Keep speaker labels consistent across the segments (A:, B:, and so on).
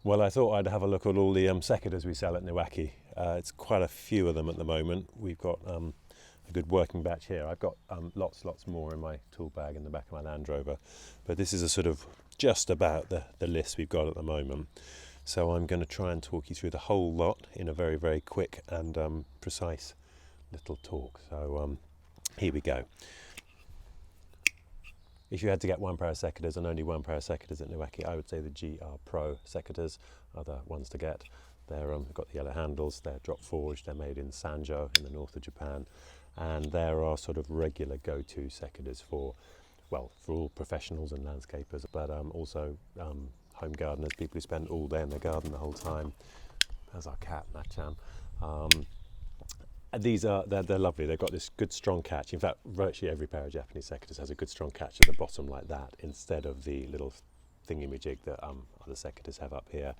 A: Well, I thought I'd have a look at all the secateurs we sell at Niwaki. It's quite a few of them at the moment. We've got a good working batch here. I've got lots more in my tool bag in the back of my Land Rover, but this is a sort of just about the list we've got at the moment. So I'm going to try and talk you through the whole lot in a very quick and precise little talk. So here we go. If you had to get one pair of secateurs and only one pair of secateurs at Niwaki, I would say the GR Pro secateurs are the ones to get. They've got the yellow handles, they're drop forged, they're made in Sanjo in the north of Japan, and there are sort of regular go-to secateurs for all professionals and landscapers, but also home gardeners, people who spend all day in the garden the whole time. There's our cat, Machan. They're lovely. They've got this good strong catch. In fact, virtually every pair of Japanese secateurs has a good strong catch at the bottom like that, instead of the little thingy-majig that other secateurs have up here.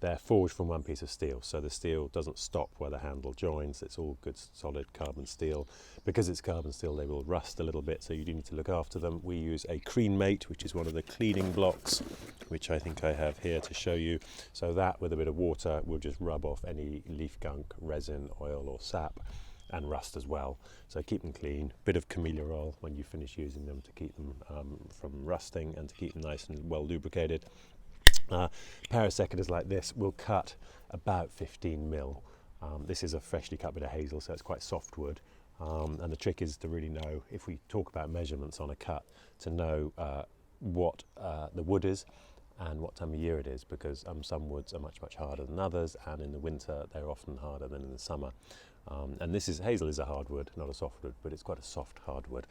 A: They're forged from one piece of steel, so the steel doesn't stop where the handle joins. It's all good solid carbon steel. Because it's carbon steel, they will rust a little bit, so you do need to look after them. We use a Cremate, which is one of the cleaning blocks, which I think I have here to show you. So that, with a bit of water, will just rub off any leaf gunk, resin, oil or sap, and rust as well. So keep them clean. Bit of camellia oil when you finish using them to keep them from rusting and to keep them nice and well lubricated. Pair of secateurs like this will cut about 15 mil. This is a freshly cut bit of hazel, so it's quite soft wood. And the trick is to really know, if we talk about measurements on a cut, to know what the wood is and what time of year it is, because some woods are much harder than others, and in the winter they're often harder than in the summer. And hazel is a hardwood, not a softwood, but it's quite a soft hardwood.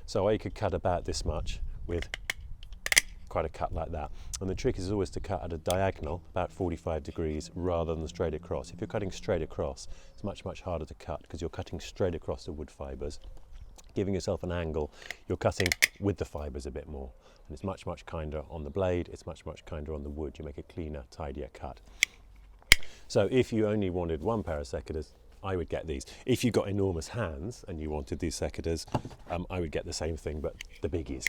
A: So I could cut about this much with quite a cut like that. And the trick is always to cut at a diagonal, about 45 degrees, rather than straight across. If you're cutting straight across, it's much harder to cut, because you're cutting straight across the wood fibres. Giving yourself an angle, you're cutting with the fibres a bit more. And it's much kinder on the blade, it's much kinder on the wood. You make a cleaner, tidier cut. So if you only wanted one pair of secateurs, I would get these. If you got enormous hands and you wanted these secateurs, I would get the same thing, but the biggies.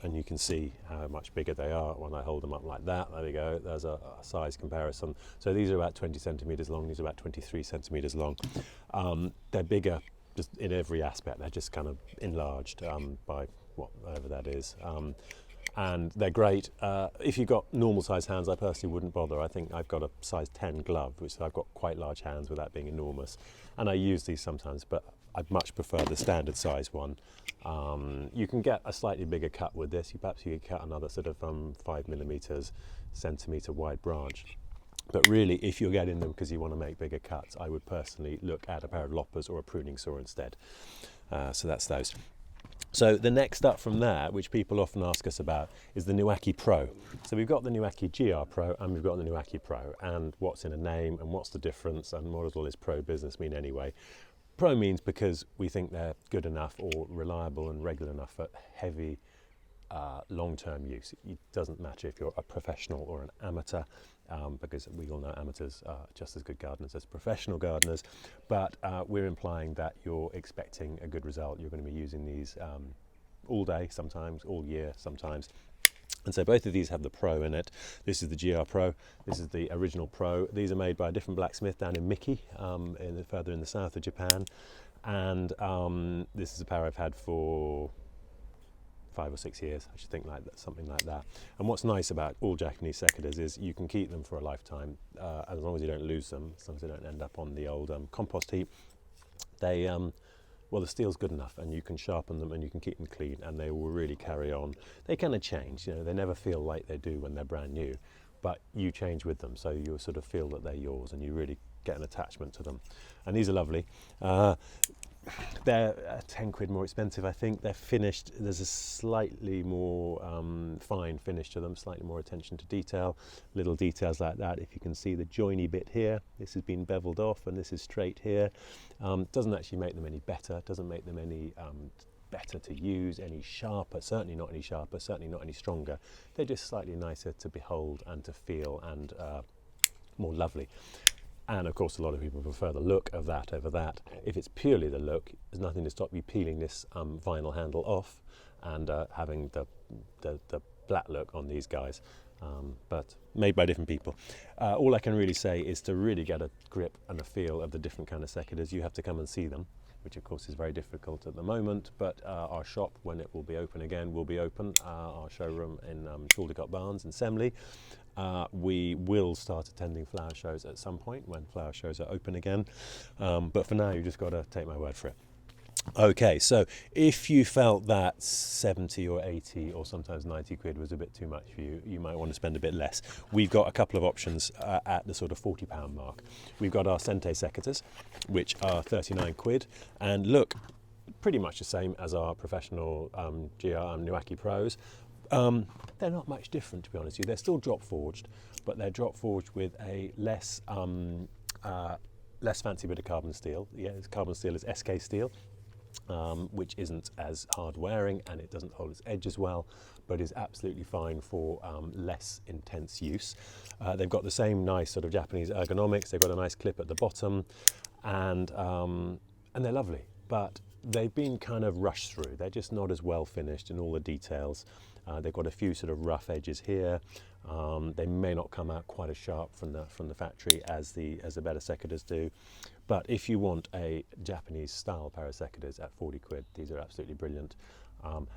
A: And you can see how much bigger they are when I hold them up like that. There we go, there's a size comparison. So these are about 20 centimetres long, these are about 23 centimetres long. They're bigger just in every aspect, they're just kind of enlarged by whatever that is. And they're great. If you've got normal size hands, I personally wouldn't bother. I think I've got a size 10 glove, which I've got quite large hands without being enormous. And I use these sometimes, but I'd much prefer the standard size one. You can get a slightly bigger cut with this. Perhaps you could cut another sort of 5mm, centimetre wide branch. But really, if you're getting them because you want to make bigger cuts, I would personally look at a pair of loppers or a pruning saw instead. So that's those. So the next up from there, which people often ask us about, is the Niwaki Pro. So we've got the Niwaki GR Pro and we've got the Niwaki Pro, and what's in a name and what's the difference, and what does all this pro business mean anyway? Pro means because we think they're good enough or reliable and regular enough for heavy long-term use. It doesn't matter if you're a professional or an amateur, because we all know amateurs are just as good gardeners as professional gardeners, but we're implying that you're expecting a good result. You're going to be using these all day sometimes, all year sometimes. And so both of these have the Pro in it. This is the GR Pro, this is the original Pro. These are made by a different blacksmith down in Miki, further in the south of Japan. And this is a pair I've had for 5 or 6 years, I should think, like that, something like that. And what's nice about all Japanese secateurs is you can keep them for a lifetime, as long as you don't lose them, as long as they don't end up on the old compost heap. They, the steel's good enough, and you can sharpen them and you can keep them clean, and they will really carry on. They kind of change, they never feel like they do when they're brand new, but you change with them, so you sort of feel that they're yours and you really get an attachment to them. And these are lovely. They're 10 quid more expensive, I think. They're finished, there's a slightly more fine finish to them, slightly more attention to detail, little details like that. If you can see the joiny bit here, this has been beveled off and this is straight here. Doesn't actually make them any better, doesn't make them any better to use, any sharper, certainly not any sharper, certainly not any stronger. They're just slightly nicer to behold and to feel, and more lovely. And of course, a lot of people prefer the look of that over that. If it's purely the look, there's nothing to stop you peeling this vinyl handle off and having the black look on these guys. but made by different people. All I can really say is to really get a grip and a feel of the different kind of secateurs, you have to come and see them, which of course is very difficult at the moment, but our shop, when it will be open again, will be open, our showroom in Chaldecott Barnes in Semley. We will start attending flower shows at some point when flower shows are open again, but for now you just got to take my word for it. Okay, so if you felt that 70 or 80 or sometimes 90 quid was a bit too much for you, you might want to spend a bit less. We've got a couple of options at the sort of £40 mark. We've got our Sente secateurs, which are 39 quid, and look pretty much the same as our professional Niwaki Pros. They're not much different, to be honest with you. They're still drop forged, but they're drop forged with a less fancy bit of carbon steel. Yeah, carbon steel is SK steel, which isn't as hard wearing and it doesn't hold its edge as well, but is absolutely fine for less intense use. They've got the same nice sort of Japanese ergonomics. They've got a nice clip at the bottom, and they're lovely, but they've been kind of rushed through. They're just not as well finished in all the details. They've got a few sort of rough edges here. They may not come out quite as sharp from the factory as the better secateurs do. But if you want a Japanese style pair of secateurs at 40 quid, these are absolutely brilliant.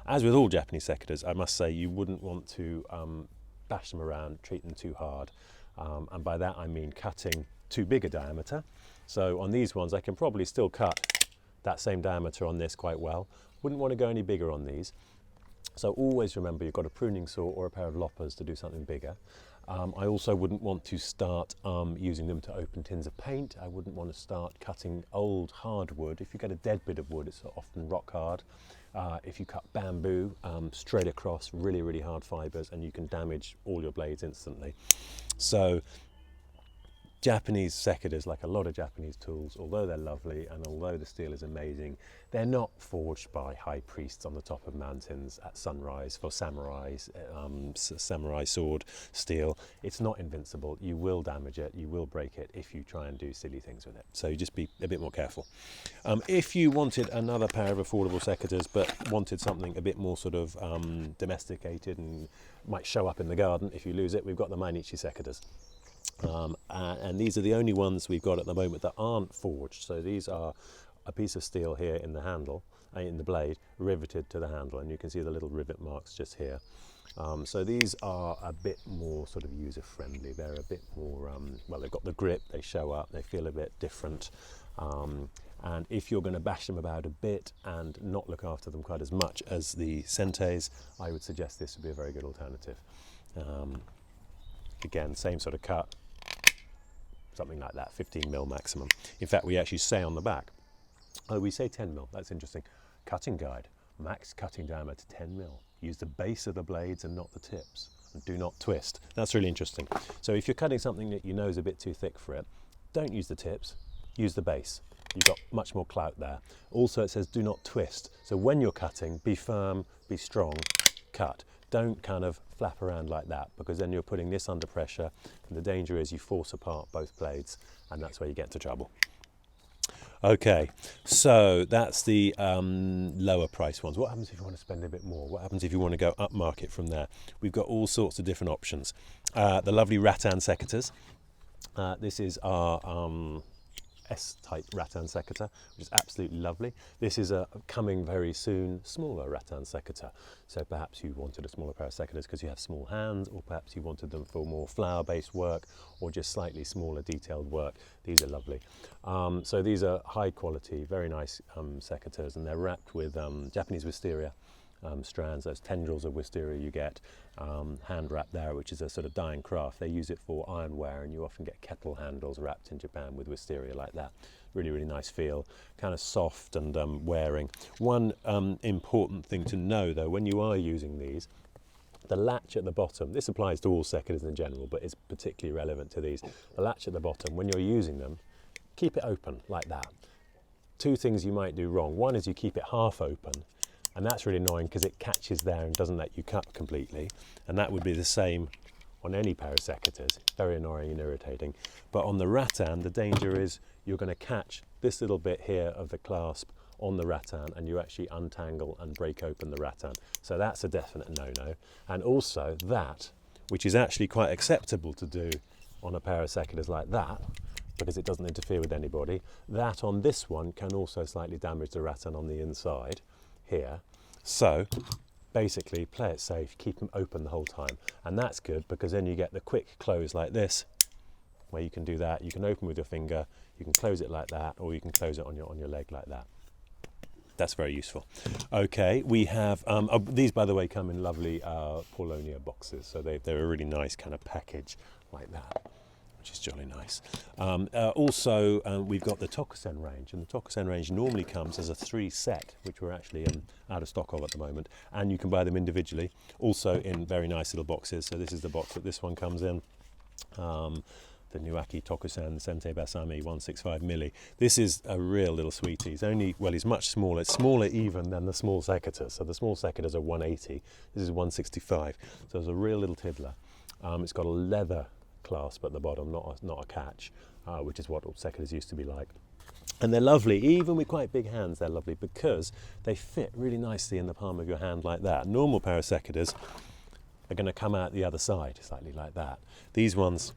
A: As with all Japanese secateurs, I must say you wouldn't want to bash them around, treat them too hard. And by that I mean cutting too big a diameter. So on these ones I can probably still cut that same diameter on this quite well. Wouldn't want to go any bigger on these. So always remember you've got a pruning saw or a pair of loppers to do something bigger. I also wouldn't want to start using them to open tins of paint. I wouldn't want to start cutting old hardwood. If you get a dead bit of wood, it's often rock hard. If you cut bamboo straight across, really, really hard fibres, and you can damage all your blades instantly. So Japanese secateurs, like a lot of Japanese tools, although they're lovely and although the steel is amazing, they're not forged by high priests on the top of mountains at sunrise for samurais, samurai sword steel. It's not invincible. You will damage it, you will break it if you try and do silly things with it. So just be a bit more careful. If you wanted another pair of affordable secateurs but wanted something a bit more sort of domesticated and might show up in the garden if you lose it, we've got the Niwaki Secateurs. And these are the only ones we've got at the moment that aren't forged. So these are a piece of steel here in the handle, in the blade, riveted to the handle, and you can see the little rivet marks just here. So these are a bit more sort of user friendly. They're a bit more, well, they've got the grip, they show up, they feel a bit different. And if you're going to bash them about a bit and not look after them quite as much as the Sentes, I would suggest this would be a very good alternative. Again, same sort of cut, something like that, 15mm maximum. In fact, we actually say on the back, oh, we say 10mm, that's interesting. Cutting guide, max cutting diameter 10mm. Use the base of the blades and not the tips. And do not twist. That's really interesting. So if you're cutting something that you know is a bit too thick for it, don't use the tips, use the base. You've got much more clout there. Also, it says do not twist. So when you're cutting, be firm, be strong, cut. Don't kind of flap around like that, because then you're putting this under pressure, and the danger is you force apart both blades, and that's where you get into trouble. Okay, so that's the lower price ones. What happens if you want to spend a bit more? What happens if you want to go up market from there? We've got all sorts of different options. The lovely rattan secateurs. This is our S-type rattan secateur, which is absolutely lovely. This is a coming very soon smaller rattan secateur. So perhaps you wanted a smaller pair of secateurs because you have small hands, or perhaps you wanted them for more flower-based work or just slightly smaller detailed work. These are lovely. So these are high quality, very nice secateurs, and they're wrapped with Japanese wisteria strands, those tendrils of wisteria you get, hand wrapped there, which is a sort of dying craft. They use it for ironware, and you often get kettle handles wrapped in Japan with wisteria like that. Really, really nice feel, kind of soft and wearing. One important thing to know though, when you are using these, the latch at the bottom, this applies to all secateurs in general, but it's particularly relevant to these. The latch at the bottom, when you're using them, keep it open like that. Two things you might do wrong. One is you keep it half open, and that's really annoying because it catches there and doesn't let you cut completely. And that would be the same on any pair of secateurs. Very annoying and irritating. But on the rattan, the danger is you're going to catch this little bit here of the clasp on the rattan, and you actually untangle and break open the rattan. So that's a definite no-no. And also that, which is actually quite acceptable to do on a pair of secateurs like that, because it doesn't interfere with anybody. That on this one can also slightly damage the rattan on the inside here. So basically play it safe, keep them open the whole time. And that's good because then you get the quick close like this, where you can do that. You can open with your finger, you can close it like that, or you can close it on your leg like that. That's very useful. Okay, we have, these by the way come in lovely Paulonia boxes, so they're a really nice kind of package like that, which is jolly nice. Also, we've got the Tokusen range, and the Tokusen range normally comes as a 3 set, which we're actually out of stock of at the moment, and you can buy them individually, also in very nice little boxes. So this is the box that this one comes in. The Niwaki Tokusen Sente Basami 165 milli. This is a real little sweetie. It's only, well, he's much smaller. It's smaller even than the small secateurs. So the small secateurs are 180. This is 165. So it's a real little tiddler. It's got a leather clasp at the bottom, not a catch, which is what all secateurs used to be like. And they're lovely, even with quite big hands, they're lovely because they fit really nicely in the palm of your hand like that. A normal pair of secateurs are going to come out the other side, slightly like that. These ones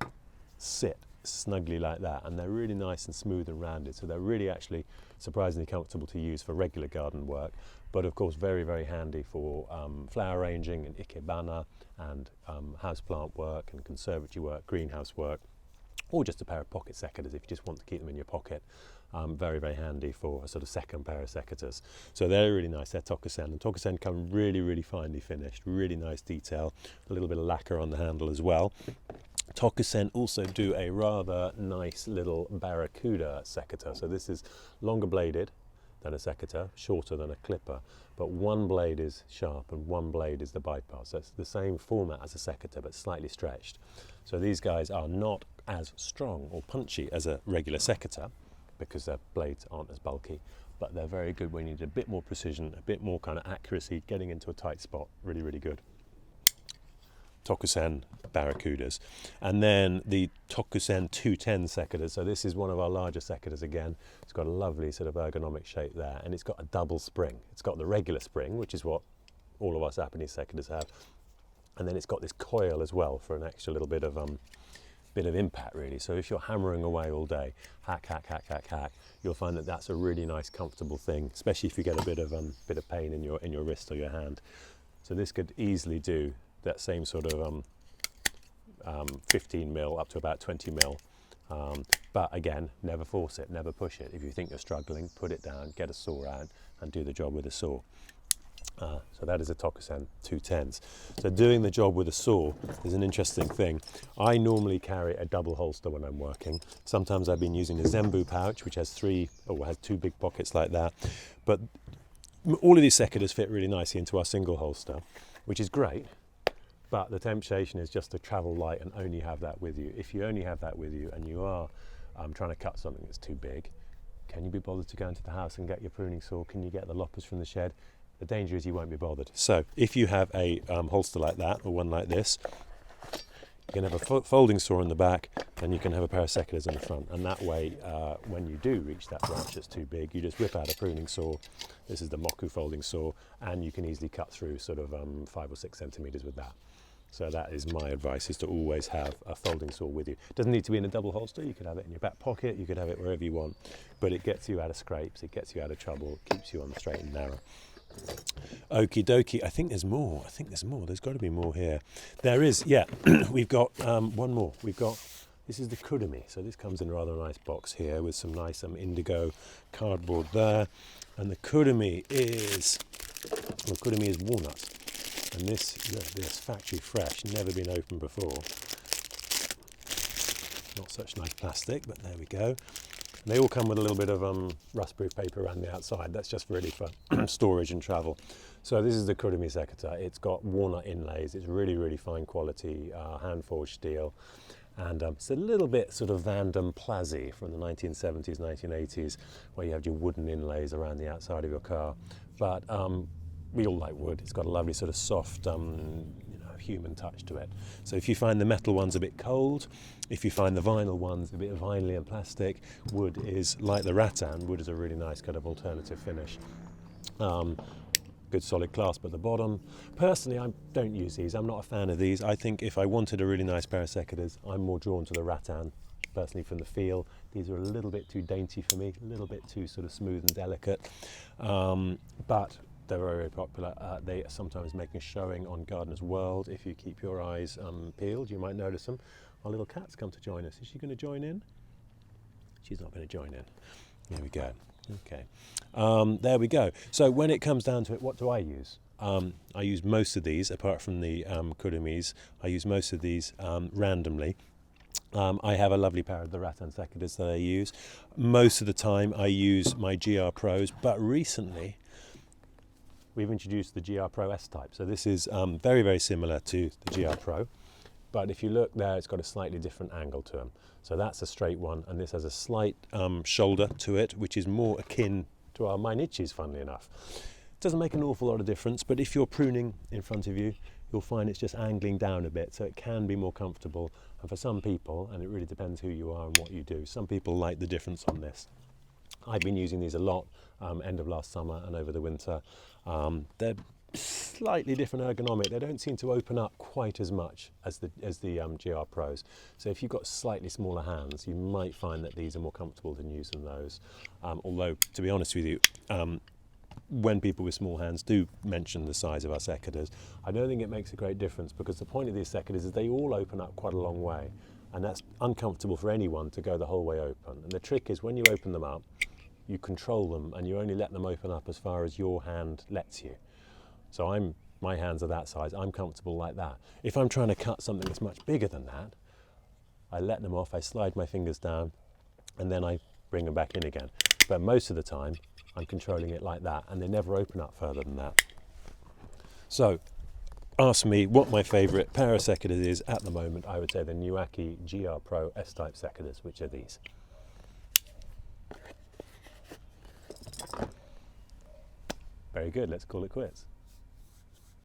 A: sit snugly like that, and they're really nice and smooth and rounded, so they're really actually surprisingly comfortable to use for regular garden work, but of course very, very handy for flower arranging and ikebana and houseplant work and conservatory work, greenhouse work, or just a pair of pocket secateurs if you just want to keep them in your pocket. Very, very handy for a sort of second pair of secateurs. So they're really nice. They're Tokusen, and Tokusen come really, really finely finished, really nice detail, a little bit of lacquer on the handle as well. Tokusen also do a rather nice little barracuda secateur. So this is longer bladed than a secateur, shorter than a clipper, but one blade is sharp and one blade is the bypass. So it's the same format as a secateur but slightly stretched. So these guys are not as strong or punchy as a regular secateur because their blades aren't as bulky, but they're very good when you need a bit more precision, a bit more kind of accuracy, getting into a tight spot. Really, really good. Tokusen barracudas. And then the Tokusen 210 secateurs. So this is one of our larger secateurs again. It's got a lovely sort of ergonomic shape there, and it's got a double spring. It's got the regular spring, which is what all of our Japanese secateurs have, and then it's got this coil as well for an extra little bit of impact really. So if you're hammering away all day, hack, you'll find that that's a really nice comfortable thing, especially if you get a bit of pain in your wrist or your hand. So this could easily do that same sort of 15 mil up to about 20 mil. But again, never force it, never push it. If you think you're struggling, put it down, get a saw out and do the job with a saw. So that is a Tokusen 210s. So doing the job with a saw is an interesting thing. I normally carry a double holster when I'm working. Sometimes I've been using a Zenbu pouch, which has two big pockets like that. But all of these secateurs fit really nicely into our single holster, which is great. But the temptation is just to travel light and only have that with you. If you only have that with you and you are trying to cut something that's too big, can you be bothered to go into the house and get your pruning saw? Can you get the loppers from the shed? The danger is you won't be bothered. So if you have a holster like that or one like this, you can have a folding saw in the back and you can have a pair of secateurs in the front. And that way, when you do reach that branch that's too big, you just whip out a pruning saw. This is the Moku folding saw, and you can easily cut through sort of 5 or 6 centimetres with that. So that is my advice, is to always have a folding saw with you. It doesn't need to be in a double holster. You could have it in your back pocket, you could have it wherever you want, but it gets you out of scrapes, it gets you out of trouble, it keeps you on the straight and narrow. Okie dokie, I think there's more. There's got to be more here. There is, yeah. We've got one more. This is the kurumi. So this comes in a rather nice box here with some nice indigo cardboard there. And the kurumi is walnut. And this factory fresh, never been opened before. Not such nice plastic, but there we go. And they all come with a little bit of rust-proof paper around the outside. That's just really for storage and travel. So this is the kurumi secateur. It's got walnut inlays. It's really, really fine quality, hand-forged steel. And it's a little bit sort of Vandam Plazy from the 1970s, 1980s, where you have your wooden inlays around the outside of your car. But we all like wood. It's got a lovely sort of soft, human touch to it. So if you find the metal ones a bit cold, if you find the vinyl ones a bit vinily and plastic, wood is, like the rattan, wood is a really nice kind of alternative finish. Good good solid clasp at the bottom. Personally, I don't use these. I'm not a fan of these. I think if I wanted a really nice pair of secateurs, I'm more drawn to the rattan, personally, from the feel. These are a little bit too dainty for me, a little bit too sort of smooth and delicate, but they're very, very popular. They sometimes make a showing on Gardener's World. If you keep your eyes peeled, you might notice them. Our little cat's come to join us. Is she going to join in? She's not going to join in. There we go. Okay. There we go. So when it comes down to it, what do I use? I use most of these, apart from the kurumis. I use most of these randomly. I have a lovely pair of the rattan secateurs that I use. Most of the time I use my GR Pros, but recently we've introduced the GR Pro S-Type. So this is very, very similar to the GR Pro, but if you look there, it's got a slightly different angle to them. So that's a straight one, and this has a slight shoulder to it, which is more akin to our Mainichis, funnily enough. It doesn't make an awful lot of difference, but if you're pruning in front of you, you'll find it's just angling down a bit, so it can be more comfortable. And for some people, and it really depends who you are and what you do, some people like the difference on this. I've been using these a lot, end of last summer and over the winter. They're slightly different ergonomic. They don't seem to open up quite as much as the GR Pros. So if you've got slightly smaller hands, you might find that these are more comfortable than using those. Although, to be honest with you, when people with small hands do mention the size of our secateurs, I don't think it makes a great difference, because the point of these secateurs is they all open up quite a long way, and that's uncomfortable for anyone to go the whole way open. And the trick is, when you open them up, you control them, and you only let them open up as far as your hand lets you. So my hands are that size, I'm comfortable like that. If I'm trying to cut something that's much bigger than that, I let them off, I slide my fingers down, and then I bring them back in again. But most of the time, I'm controlling it like that, and they never open up further than that. So, ask me what my favourite pair of secateurs is at the moment. I would say the Niwaki GR Pro S-Type secateurs, which are these. Very good, let's call it quits.